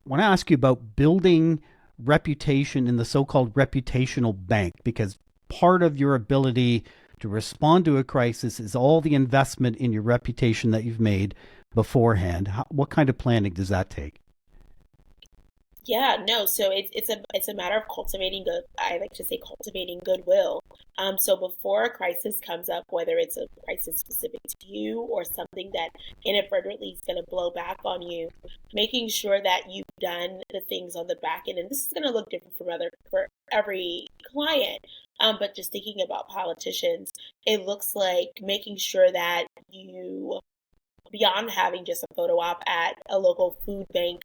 want to ask you about building reputation in the so-called reputational bank, because part of your ability to respond to a crisis is all the investment in your reputation that you've made beforehand. What kind of planning does that take? Yeah, no. So it's a matter of cultivating good. I like to say cultivating goodwill. So before a crisis comes up, whether it's a crisis specific to you or something that inadvertently is going to blow back on you, making sure that you've done the things on the back end, and this is going to look different from other for every client. But just thinking about politicians, it looks like making sure that you beyond having just a photo op at a local food bank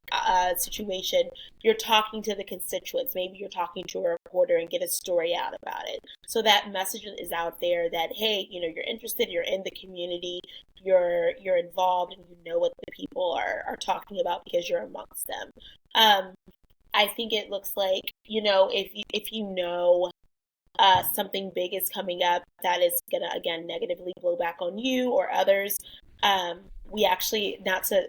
situation, you're talking to the constituents. Maybe you're talking to a reporter and get a story out about it. So that message is out there that, hey, you're interested, you're in the community, you're involved, and you know what the people are talking about because you're amongst them. Um, I think it looks like, if you know something big is coming up that is going to, again, negatively blow back on you or others. We actually, not to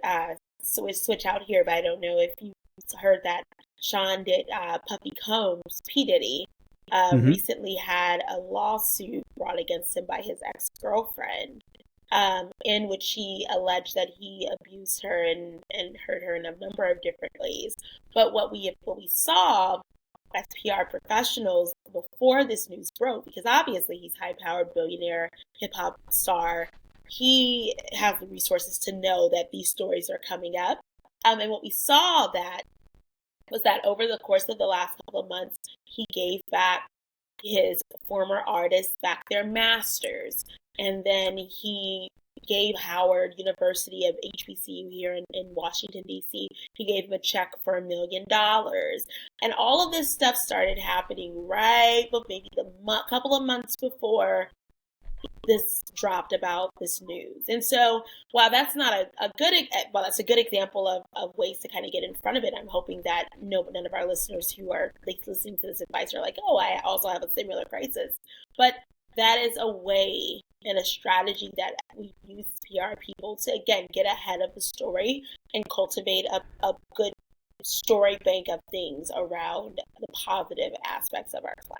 switch out here, but I don't know if you heard that Sean did Puffy Combs, P. Diddy, Mm-hmm. recently had a lawsuit brought against him by his ex girlfriend, in which he alleged that he abused her and hurt her in a number of different ways. But what we saw as PR professionals before this news broke, because obviously he's high powered billionaire hip hop star. He has the resources to know that these stories are coming up. And what we saw that was that over the course of the last couple of months, he gave back his former artists back their masters. And then he gave Howard University of HBCU here in Washington, D.C., he gave him a check for $1 million. And all of this stuff started happening right, but maybe couple of months before this dropped about this news. And so, while that's not well, that's a good example of ways to kind of get in front of it. I'm hoping that none of our listeners who are like listening to this advice are like, oh, I also have a similar crisis. But that is a way and a strategy that we use PR people to, again, get ahead of the story and cultivate a good story bank of things around the positive aspects of our client.